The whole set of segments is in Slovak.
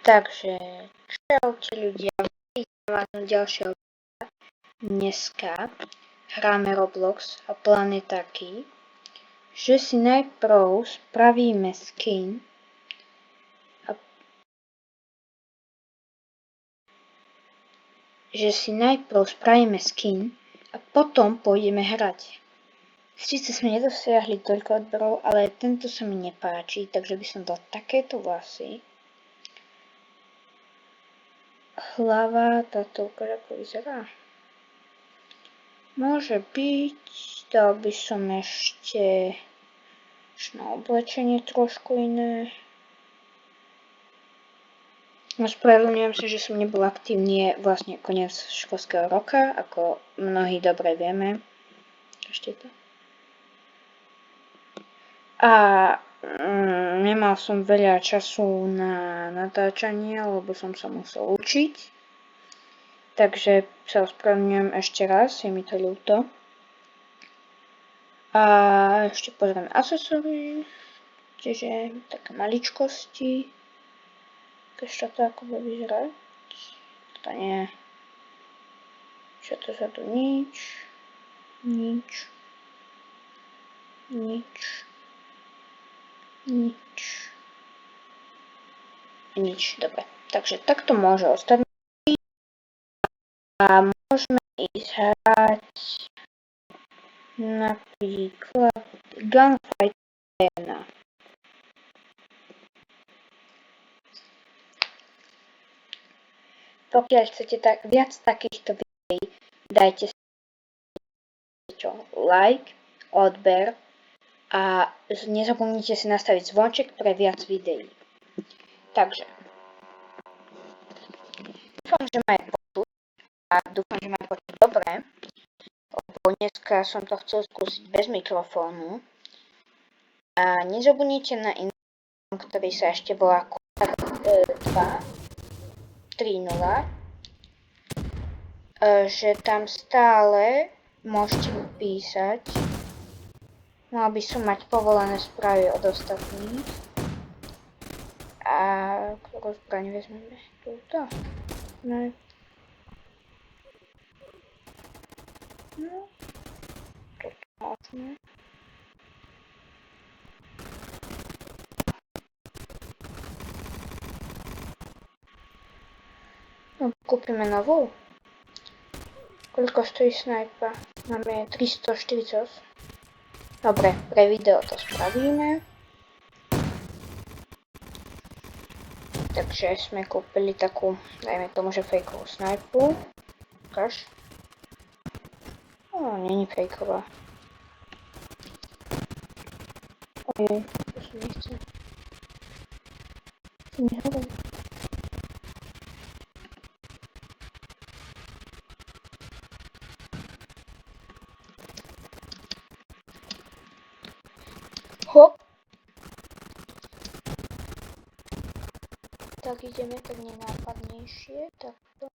Takže, čaute ľudia, vítam vás na ďalšieho videa. Dneska hráme Roblox a plán je taký, že si najprv spravíme skin a potom pôjdeme hrať. Sice sme nedosiahli toľko odberov, ale tento sa mi nepáči, takže by som dal takéto vlasy. Hlava, táto ukáž ako vyzerá. Môže byť, dal by som ešte na oblečenie trošku iné. Ospravedlňujem sa, že som nebol aktívny, je vlastne koniec školského roka, ako mnohí dobre vieme. Ešte to. A nemal som veľa času na natáčanie, lebo som sa musel učiť. Takže sa ospravedlňujem ešte raz, je mi to ľúto. A ešte pozrieme akcesory, čiže také maličkosti. Ešte to ako bude vyzerať. To nie. Čo to za to? Nič. Dobre. Takže takto môže ostať. A môžeme ísť hrať napríklad Gunfight 1. Pokiaľ chcete viac takýchto videí, dajte si like, odber a nezabudnite si nastaviť zvonček pre viac videí. Takže dúfam, že ma je počuť a dúfam, že ma je počuť dobre, lebo dneska som to chcel skúsiť bez mikrofónu. A nezabudnite na Instagram, ktorý sa ešte volá Kontakt230, že tam stále môžete mi písať. Mal by som mať povolené správy od ostatných. A ktorú zbraň vezmeme? Túto? No, toto môžeme. No, kúpime novú. Koľko stojí snajpa? Máme 348. Dobre, pre video to spravíme. Takže sme kúpili takú, dajme tomu, že fejkovú snajpu. Ukáž. Není fejková. Ojej, to sa nechce. To nehovorím. Hop. Tak ideme tak nenápadnejšie, takto.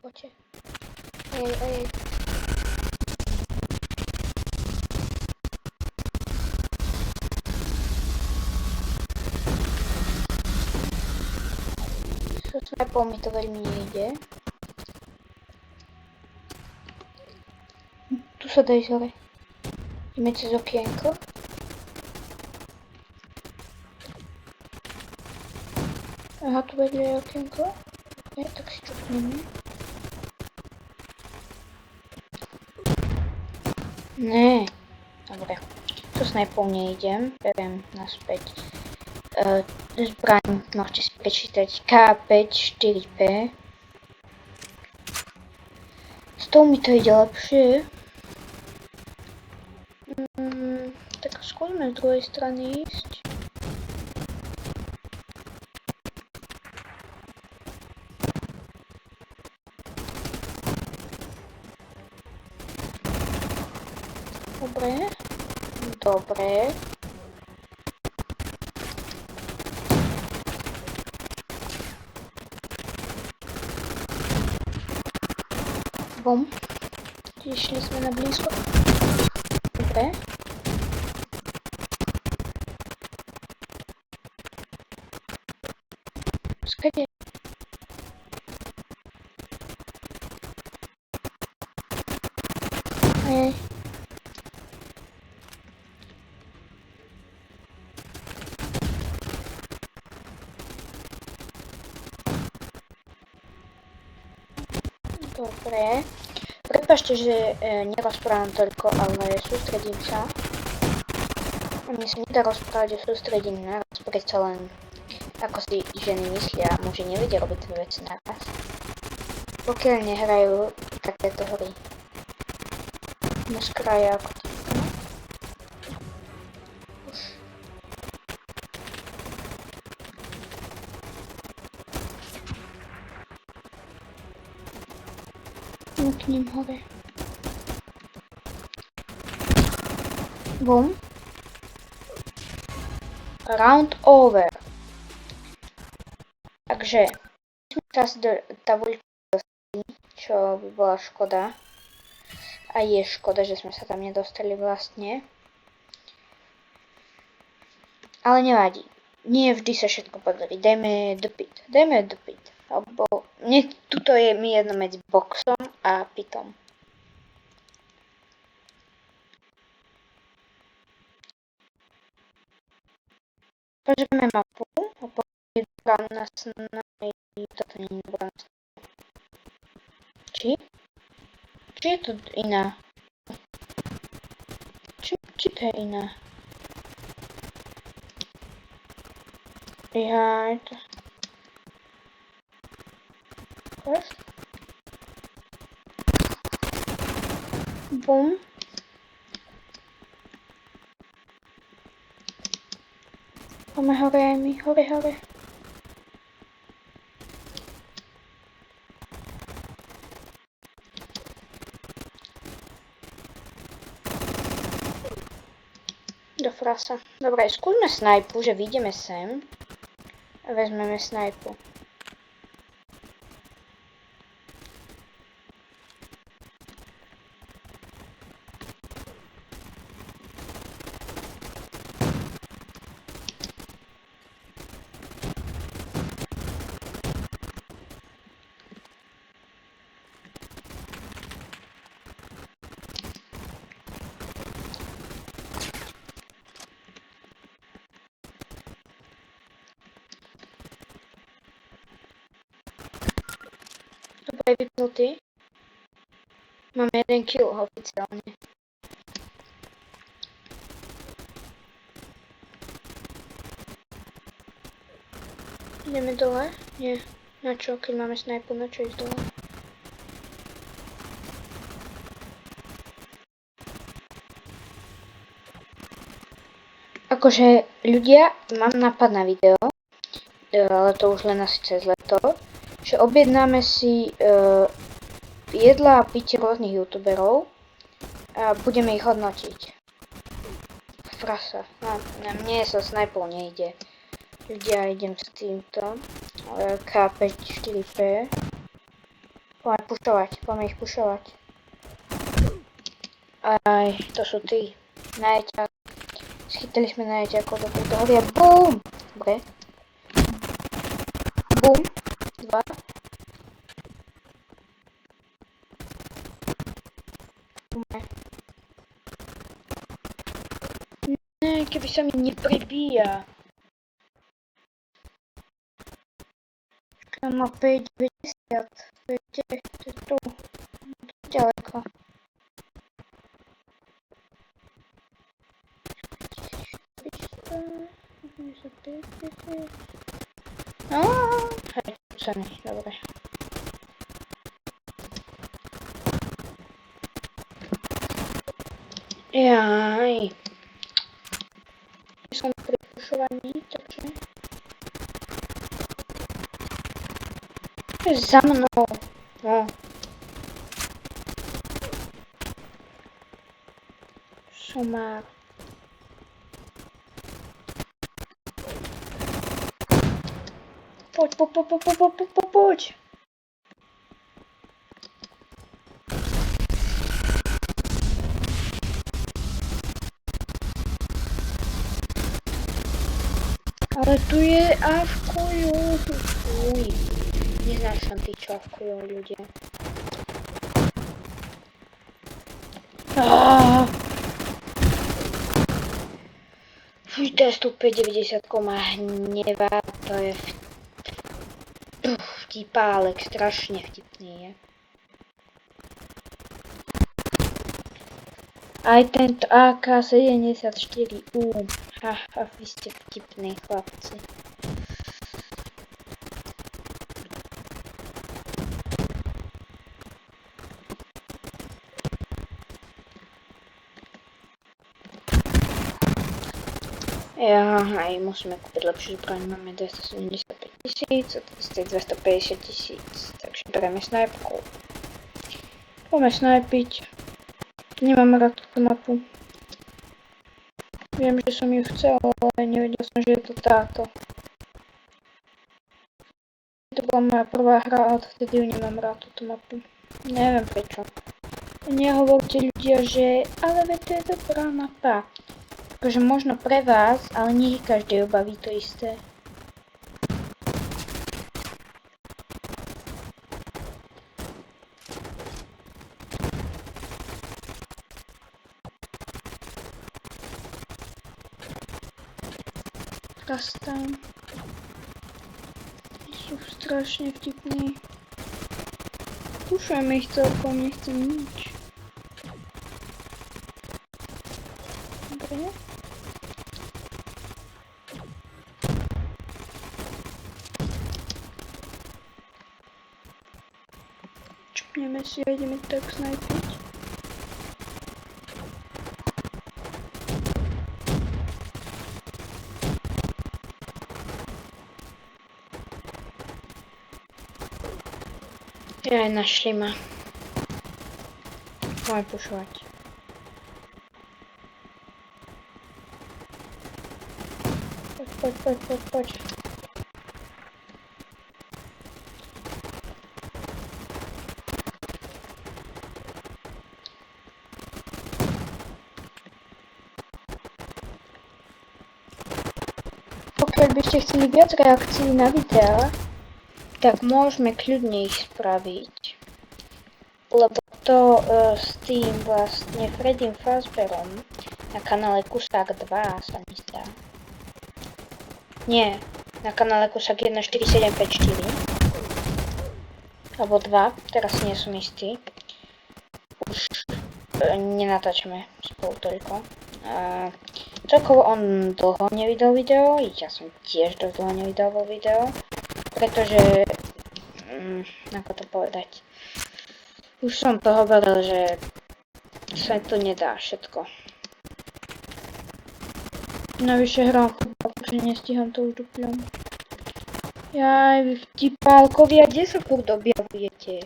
Poďte. Ej. So snajpou mi to veľmi nejde. Tu sa daj hore. Ideme cez okienko. Aha, tu vedľa je okienko. Ok, tak si čupneme. Ne. Dobre. Tu snajpou nejdem. Beriem naspäť. Zbraň môžete si prečítať K5-4P. S tou mi to ide lepšie. Tak skúsme z druhej strany ísť. Dobre. Bum. Išli sme na blízko. Dobre. Hej. Dobre. Prepáčte, že nerozprávam toľko, ale sústredím sa. Mne sa nedá rozprávať o sústredení naraz, predsa len ako si ženy myslia, muži nevedia robiť dve veci naraz. Pokiaľ nehrajú takéto hry. Náš kraj ako to. No k ním hore. Bum. Round over. Takže sme sa do tabuľky dostali, čo by bola škoda. A je škoda, že sme sa tam nedostali vlastne. Ale nevadí. Nie vždy sa všetko podarí. Dajme do pit. Lebo tuto je mi jedno medzi boxom a pitom. Pozrieme mapu. A potom je dobrá na toto nie je dobrá na Či je to iná? Či to je iná? Ja, to... Bum. Poďme hore aj my, hore. Do frasa. Dobre, skúsme snajpu, že vyjdeme sem. A vezmeme snajpu. Je vypnutý. Máme 1 kill oficiálne. Ideme dole? Nie. Na čo? Keď máme snajpu, na čo ísť dole? Akože ľudia, mám nápad na video, ale to už len asi cez leto. Že objednáme si jedla a pitie rôznych youtuberov a budeme ich hodnotiť. Frasa. Na mne sa snajpou nejde. Ľudia, idem s týmto. K54P. Poďme ich pušovať. Aj, to sú tí. Najeťak. Schytili sme najeťakov do tejto hory a BOOM! Dobre. BOOM! 2. Ne, keby sa mi neprebíja. Tam má 5,90. To je tu. Ďaleko. Hej, sa mi, dobre. Jaj. Som pri pušovaní, takže... Za mnou. No. Somár. Poď. Ale tu je avkujú. Neznášam tí, čo avkujú ľudia. To je 190 ma hnevá, to je vtipálek, strašne vtipný je. Aj tento AK-74U. Haha, vy ste vtipní chlapci. Ja, aj musíme kúpiť lepšiu zbraň, máme 275 000, a to je 250 000, takže bereme snajpku. Poďme snajpiť. Nemám rád túto mapu. Viem, že som ju chcel, ale nevedel som, že je to táto. To bola moja prvá hra a odtedy ju nemám rád túto mapu. Neviem prečo. Nehovorte ľudia, že ale veď to je dobrá mapa. Takže možno pre vás, ale nie každý obaví to isté. Rastam. Sú strašne vtipní. Pušujeme ich celkom, nechcem nič. Dobre. Čupneme si a ideme tak snajpiť. Aj našli ma. Poďme pušovať. Poď. Pokiaľ by ste chceli viac reakcií na videá, tak môžeme kľudne ich spraviť. Lebo to s tým vlastne Freddym Fazbearom na kanále Kusák 2 sa mi zdá. Nie, na kanále Kusák 14754 alebo 2, teraz nie som istý. Už nenatáčame spolu toľko. Celkovo on dlho nevydal video, ja som tiež dlho nevydal video. Pretože, ako to povedať, už som to hovoril, že sa to nedá všetko. Navyše hrám futbal, takže nestíham to už dupľom. Jaj, vy vtipálkovia, kde sa furt objavujete?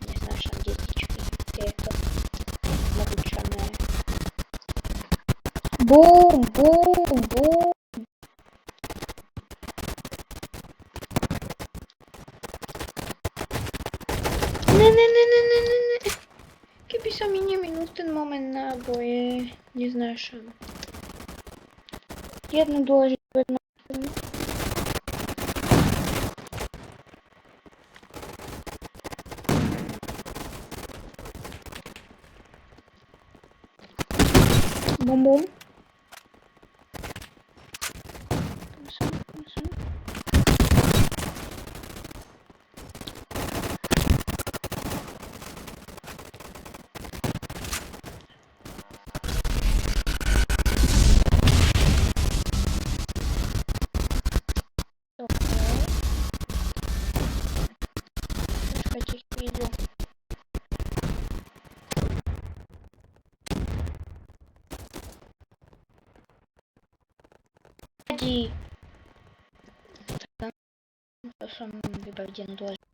Neznášam detičky, tieto mohučané. Bum. Ne. Keby sa mi neminul ten moment náboje, neznášam. Jednu dôležitú vec. Bum. Počkajte chvíľu. To som vybaviť jednu dôležitú.